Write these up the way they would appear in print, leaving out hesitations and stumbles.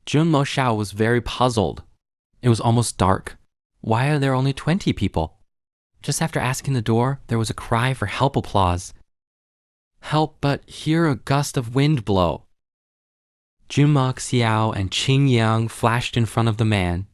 Junmo Xiao was very puzzled. It was almost dark. Why are there only 20 people? Just after asking the door, there was a cry for help applause. Help, but hear a gust of wind blow. Junmo Xiao and Qing Yang flashed in front of the man.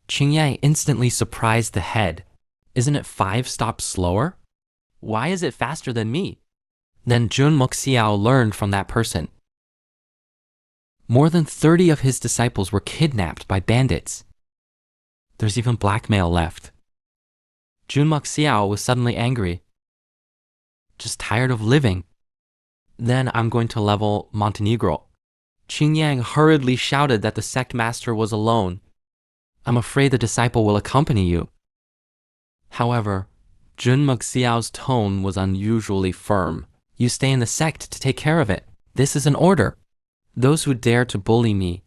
Qing Yang instantly surprised the head. Isn't it 5 stops slower? Why is it faster than me? Then Junmo Xiao learned from that person. More than 30 of his disciples were kidnapped by bandits. There's even blackmail left. Junmo Xiao was suddenly angry. Just tired of living. Then I'm going to level Montenegro. Qing Yang hurriedly shouted that the sect master was alone. I'm afraid the disciple will accompany you. However, Junmo Xiao's tone was unusually firm. You stay in the sect to take care of it. This is an order. Those who dare to bully me,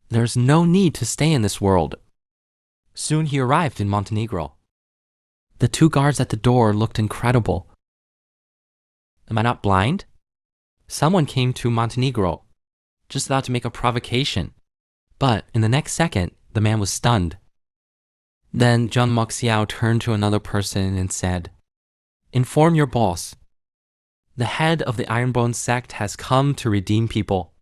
there's no need to stay in this world. Soon he arrived in Montenegro. The 2 guards at the door looked incredible. Am I not blind? Someone came to Montenegro, just about to make a provocation. But in the next second, the man was stunned. Then Junmo Xiao turned to another person and said, Inform your boss. The head of the Ironbone sect has come to redeem people.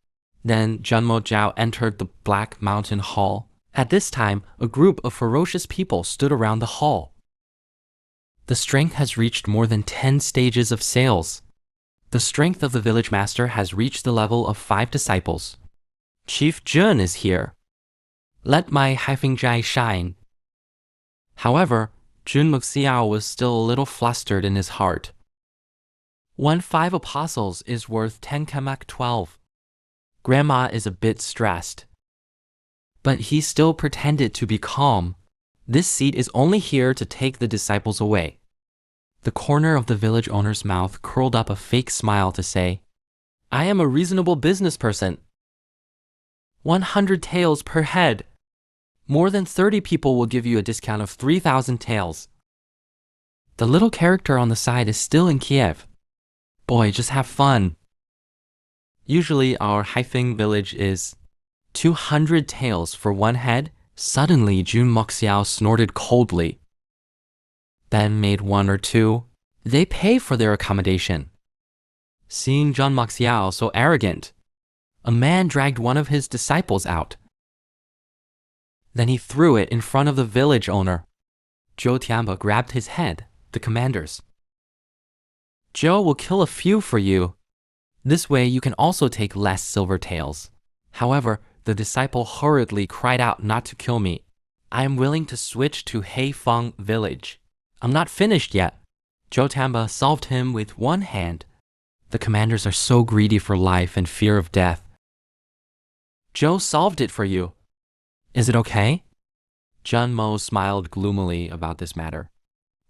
Then Junmo Xiao entered the Black Mountain Hall. At this time, a group of ferocious people stood around the hall. The strength has reached more than 10 stages of sales. The strength of the village master has reached the level of 5 disciples. Chief Jun is here. Let my Haifengjai shine. However, Junmo Xiao was still a little flustered in his heart. 5 apostles is worth 10 kamak 12. Grandma is a bit stressed. But he still pretended to be calm. This seat is only here to take the disciples away. The corner of the village owner's mouth curled up a fake smile to say, I am a reasonable business person. 100 taels per head. More than 30 people will give you a discount of 3,000 taels. The little character on the side is still in Kiev. Boy, just have fun. Usually our Haifeng village is 200 taels for 1 head. Suddenly, Junmo Xiao snorted coldly. Then made 1 or 2. They pay for their accommodation. Seeing Junmo Xiao so arrogant, a man dragged one of his disciples out. Then he threw it in front of the village owner. Zhou Tianba grabbed his head, the commander's. Zhou will kill a few for you. This way you can also take less silver taels. However, the disciple hurriedly cried out not to kill me. I am willing to switch to Heifeng village. I'm not finished yet. Zhou Tianba solved him with 1 hand. The commanders are so greedy for life and fear of death. Zhou solved it for you. Is it okay? Junmo smiled gloomily about this matter.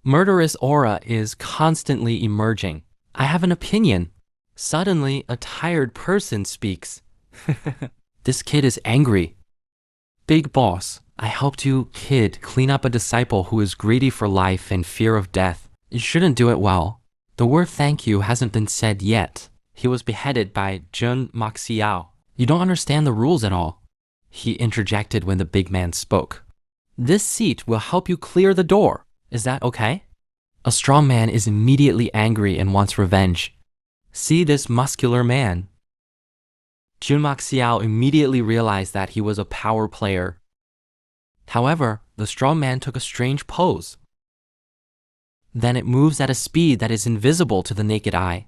Murderous aura is constantly emerging. I have an opinion. Suddenly, a tired person speaks. This kid is angry. Big boss, I helped you, kid, clean up a disciple who is greedy for life and fear of death. You shouldn't do it well. The word thank you hasn't been said yet. He was beheaded by Junmo Xiao. You don't understand the rules at all. He interjected when the big man spoke. This seat will help you clear the door. Is that okay? A strong man is immediately angry and wants revenge. See this muscular man. Junmo Xiao immediately realized that he was a power player. However, the strong man took a strange pose. Then it moves at a speed that is invisible to the naked eye.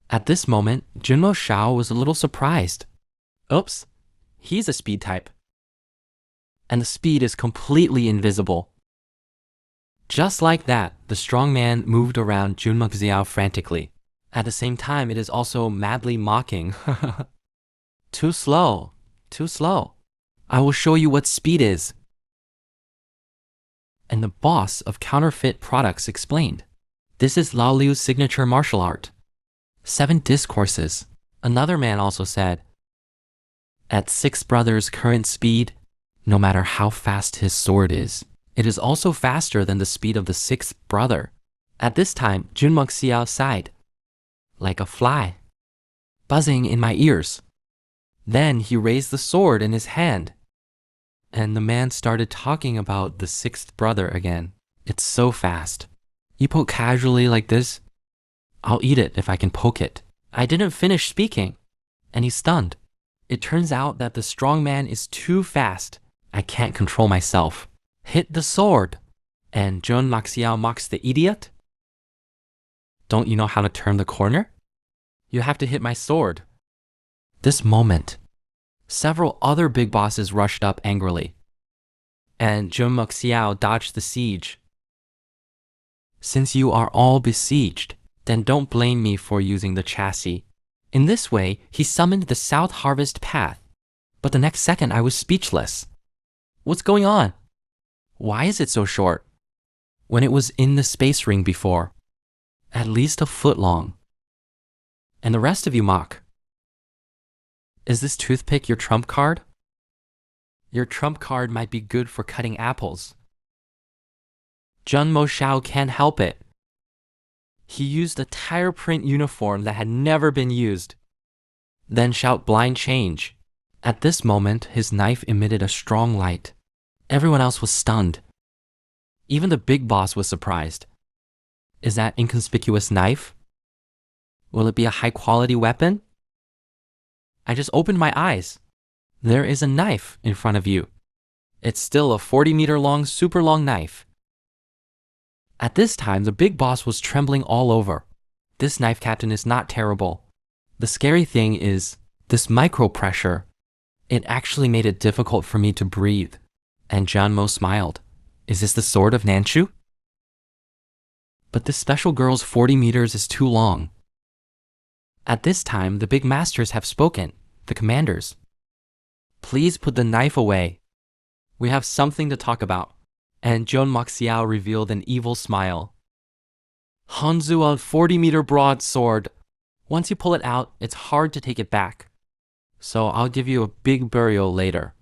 At this moment, Junmo Xiao was a little surprised. Oops, he's a speed type. And the speed is completely invisible. Just like that, the strong man moved around Junmo Xiao frantically. At the same time, it is also madly mocking. Too slow, too slow. I will show you what speed is. And the boss of counterfeit products explained, this is Lao Liu's signature martial art. 7 discourses. Another man also said, at 6 brothers' current speed, no matter how fast his sword is, it is also faster than the speed of the 6th brother. At this time, Junmo Xiao sighed, like a fly, buzzing in my ears. Then he raised the sword in his hand. And the man started talking about the sixth brother again. It's so fast. You poke casually like this, I'll eat it if I can poke it. I didn't finish speaking, and he's stunned. It turns out that the strong man is too fast. I can't control myself. Hit the sword. And John Maxiao mocks the idiot. Don't you know how to turn the corner? You have to hit my sword. This moment, several other big bosses rushed up angrily, and John Maxiao dodged the siege. Since you are all besieged, then don't blame me for using the chassis. In this way, he summoned the South Harvest Path. But the next second, I was speechless. What's going on? Why is it so short? When it was in the space ring before, at least a foot long. And the rest of you mock. Is this toothpick your trump card? Your trump card might be good for cutting apples. Jun Mo Shao can't help it. He used a tire print uniform that had never been used. Then shout blind change. At this moment, his knife emitted a strong light. Everyone else was stunned. Even the big boss was surprised. Is that inconspicuous knife? Will it be a high-quality weapon? I just opened my eyes. There is a knife in front of you. It's still a 40-meter-long, super-long knife. At this time, the big boss was trembling all over. This knife captain is not terrible. The scary thing is, this micro-pressure, it actually made it difficult for me to breathe. And John Mo smiled. Is this the sword of Nanchu? But this special girl's 40 meters is too long. At this time, the big masters have spoken, the commanders. Please put the knife away. We have something to talk about. And John Maxiao revealed an evil smile. Hanzu, a 40-meter broadsword. Once you pull it out, it's hard to take it back. So I'll give you a big burial later.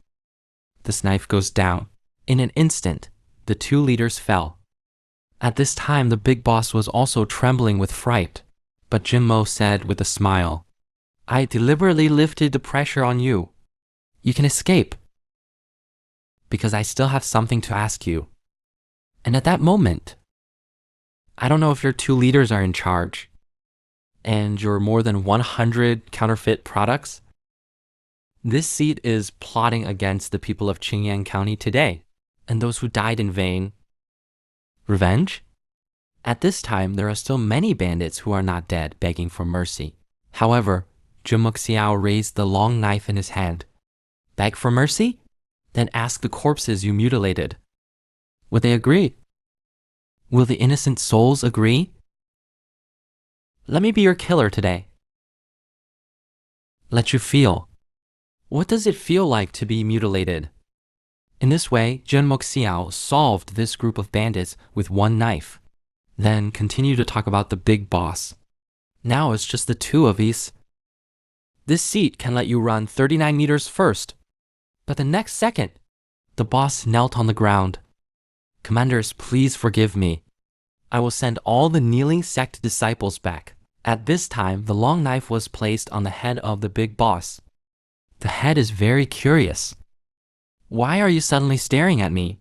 This knife goes down. In an instant, the two leaders fell. At this time, the big boss was also trembling with fright. But Jin Mo said with a smile, I deliberately lifted the pressure on you. You can escape. Because I still have something to ask you. And at that moment, I don't know if your two leaders are in charge, and your more than 100 counterfeit products. This seat is plotting against the people of Qingyang County today, and those who died in vain. Revenge? At this time, there are still many bandits who are not dead, begging for mercy. However, Jumuk Xiao raised the long knife in his hand. Beg for mercy? Then ask the corpses you mutilated. Would they agree? Will the innocent souls agree? Let me be your killer today. Let you feel. What does it feel like to be mutilated? In this way, Zhenmok Xiao solved this group of bandits with one knife. Then continued to talk about the big boss. Now it's just the two of us. This seat can let you run 39 meters first. But the next second, the boss knelt on the ground. Commanders, please forgive me. I will send all the kneeling sect disciples back. At this time, the long knife was placed on the head of the big boss. The head is very curious. Why are you suddenly staring at me?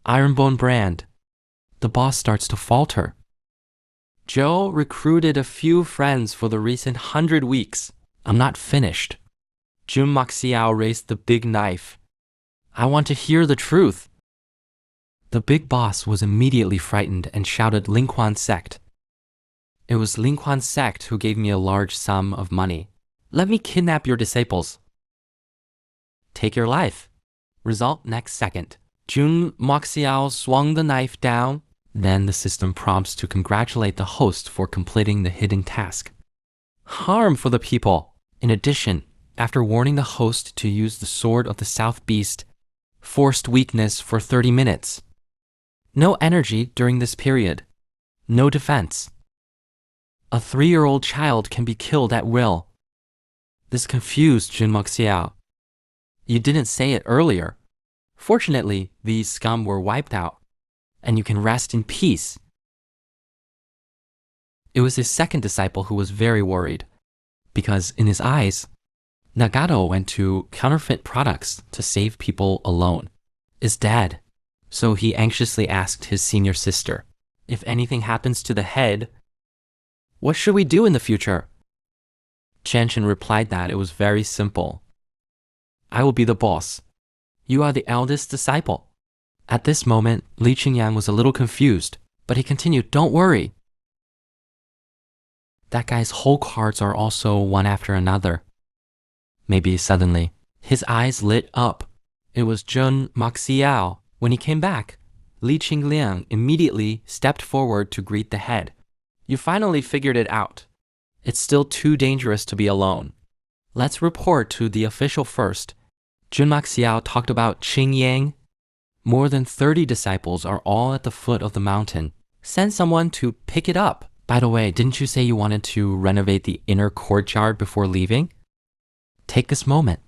Ironbone brand. The boss starts to falter. Joe recruited a few friends for the recent 100 weeks. I'm not finished. Jun Maxiao raised the big knife. I want to hear the truth. The big boss was immediately frightened and shouted Lingquan sect. It was Lingquan sect who gave me a large sum of money. Let me kidnap your disciples. Take your life. Result next second. Jun Maxiao swung the knife down. Then the system prompts to congratulate the host for completing the hidden task. Harm for the people. In addition, after warning the host to use the sword of the South Beast, forced weakness for 30 minutes. No energy during this period. No defense. A 3-year-old child can be killed at will. This confused Junmok Xiao. You didn't say it earlier. Fortunately, these scum were wiped out, and you can rest in peace. It was his second disciple who was very worried, because in his eyes, Nagato went to counterfeit products to save people alone. Is dead. So he anxiously asked his senior sister, if anything happens to the head, what should we do in the future? Qianchen replied that it was very simple. I will be the boss. You are the eldest disciple. At this moment, Li Qingyang was a little confused, but he continued, don't worry. That guy's whole cards are also one after another. Maybe suddenly, his eyes lit up. It was Zheng Maxiao. When he came back, Li Qingliang immediately stepped forward to greet the head. You finally figured it out. It's still too dangerous to be alone. Let's report to the official first. Zheng Maxiao talked about Qing Yang. More than 30 disciples are all at the foot of the mountain. Send someone to pick it up. By the way, didn't you say you wanted to renovate the inner courtyard before leaving? Take this moment.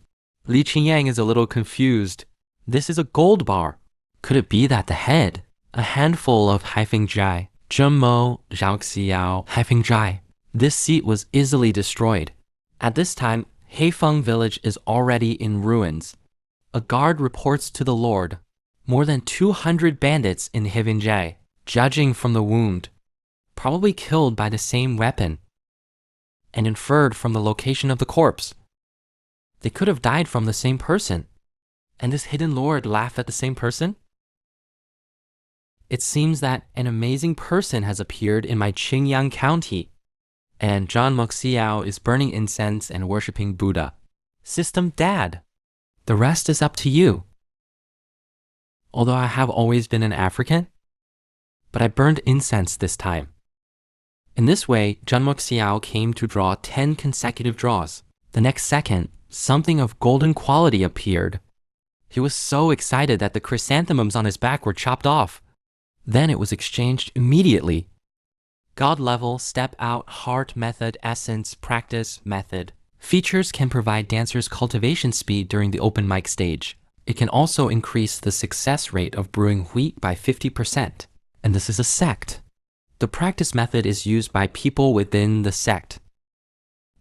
Li Qingyang is a little confused. This is a gold bar. Could it be that the head, a handful of Haifeng Zhai, Zhengmo, Zhaoxiao, Haifeng Zhai, this seat was easily destroyed. At this time, Heifeng village is already in ruins. A guard reports to the Lord. More than 200 bandits in Haifeng Zhai, judging from the wound, probably killed by the same weapon, and inferred from the location of the corpse. They could have died from the same person. And this hidden lord laughed at the same person? It seems that an amazing person has appeared in my Qingyang County, and Zhang Moxiao is burning incense and worshipping Buddha. System Dad. The rest is up to you. Although I have always been an African, but I burned incense this time. In this way, Zhang Moxiao came to draw 10 consecutive draws. The next second, something of golden quality appeared. He was so excited that the chrysanthemums on his back were chopped off. Then it was exchanged immediately. God level, step out, heart method, essence, practice, method. Features can provide dancers cultivation speed during the open mic stage. It can also increase the success rate of brewing wheat by 50%. And this is a sect. The practice method is used by people within the sect.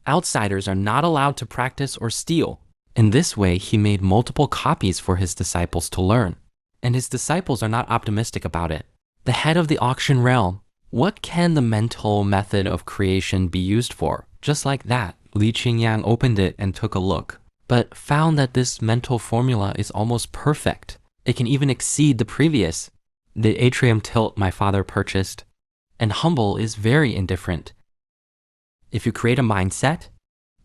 Outsiders are not allowed to practice or steal. In this way, he made multiple copies for his disciples to learn. And his disciples are not optimistic about it. The head of the auction realm. What can the mental method of creation be used for? Just like that, Li Qingyang opened it and took a look, but found that this mental formula is almost perfect. It can even exceed the previous. The atrium tilt my father purchased. And humble is very indifferent. If you create a mindset,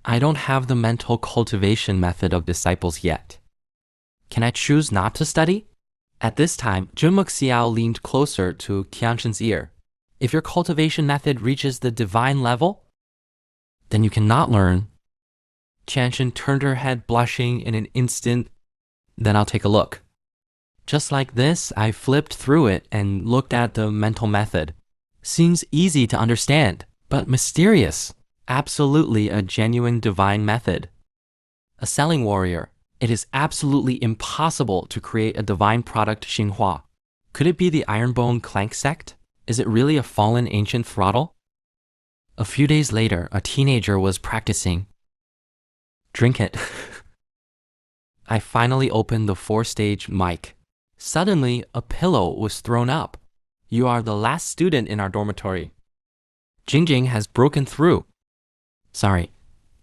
I don't have the mental cultivation method of disciples yet. Can I choose not to study? At this time, Zheng Moxiao leaned closer to Qianchen's ear. If your cultivation method reaches the divine level, then you cannot learn. Qianchen turned her head blushing in an instant. Then I'll take a look. Just like this, I flipped through it and looked at the mental method. Seems easy to understand, but mysterious. Absolutely a genuine divine method. A selling warrior. It is absolutely impossible to create a divine product Xinhua. Could it be the Ironbone Clank sect? Is it really a fallen ancient throttle? A few days later, a teenager was practicing. Drink it. I finally opened the 4-stage mic. Suddenly, a pillow was thrown up. You are the last student in our dormitory. Jingjing has broken through. Sorry,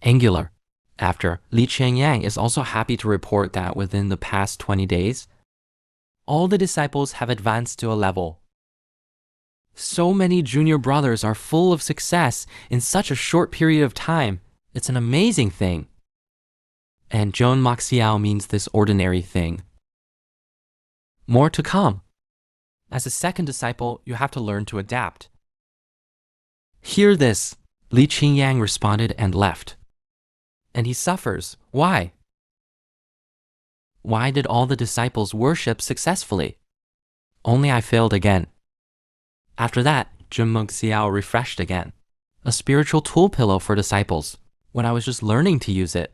angular. After, Li Qiangyang is also happy to report that within the past 20 days, all the disciples have advanced to a level. So many junior brothers are full of success in such a short period of time. It's an amazing thing. And Zheng Maxiao means this ordinary thing. More to come. As a second disciple, you have to learn to adapt. Hear this, Li Qingyang responded and left. And he suffers. Why? Why did all the disciples worship successfully? Only I failed again. After that, Zheng Moxiao refreshed again. A spiritual tool pillow for disciples, when I was just learning to use it.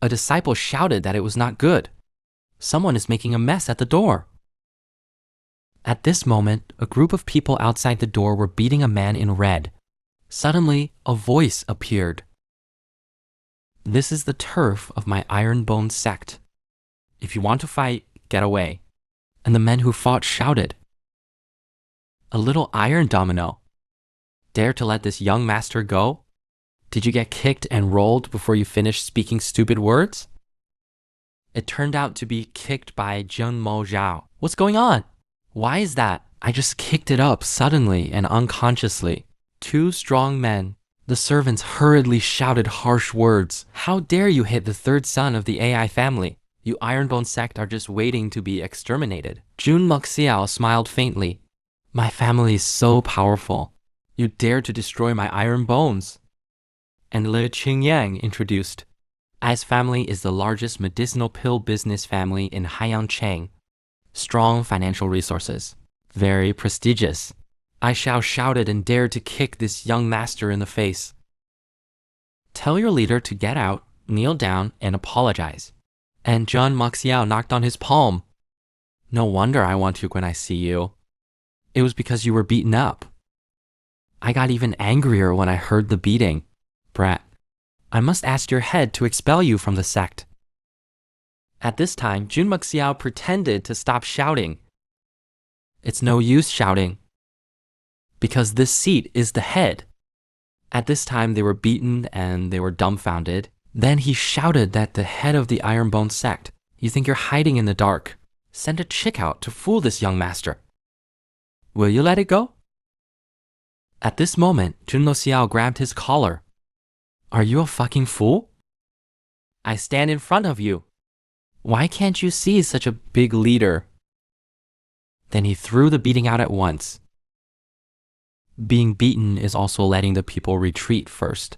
A disciple shouted that it was not good. Someone is making a mess at the door. At this moment, a group of people outside the door were beating a man in red. Suddenly, a voice appeared. This is the turf of my iron-boned sect. If you want to fight, get away. And the men who fought shouted, "A little iron domino. Dare to let this young master go? Did you get kicked and rolled before you finished speaking stupid words?" It turned out to be kicked by Junmo Zhao. What's going on? Why is that? I just kicked it up suddenly and unconsciously. Two strong men. The servants hurriedly shouted harsh words. How dare you hit the third son of the AI family? You Ironbone sect are just waiting to be exterminated. Jun Muxiao smiled faintly. My family is so powerful. You dare to destroy my iron bones. And Le Qingyang introduced. Ai's family is the largest medicinal pill business family in Haiyancheng. Strong financial resources. Very prestigious. Ai Xiao shouted and dared to kick this young master in the face. Tell your leader to get out, kneel down, and apologize. And John Muxiao knocked on his palm. No wonder I want you when I see you. It was because you were beaten up. I got even angrier when I heard the beating. Brat, I must ask your head to expel you from the sect. At this time, Jun Muxiao pretended to stop shouting. It's no use shouting, because this seat is the head. At this time, they were beaten and they were dumbfounded. Then he shouted that the head of the Ironbone sect, you think you're hiding in the dark. Send a chick out to fool this young master. Will you let it go? At this moment, Jun Muxiao grabbed his collar. Are you a fucking fool? I stand in front of you. Why can't you see such a big leader? Then he threw the beating out at once. Being beaten is also letting the people retreat first.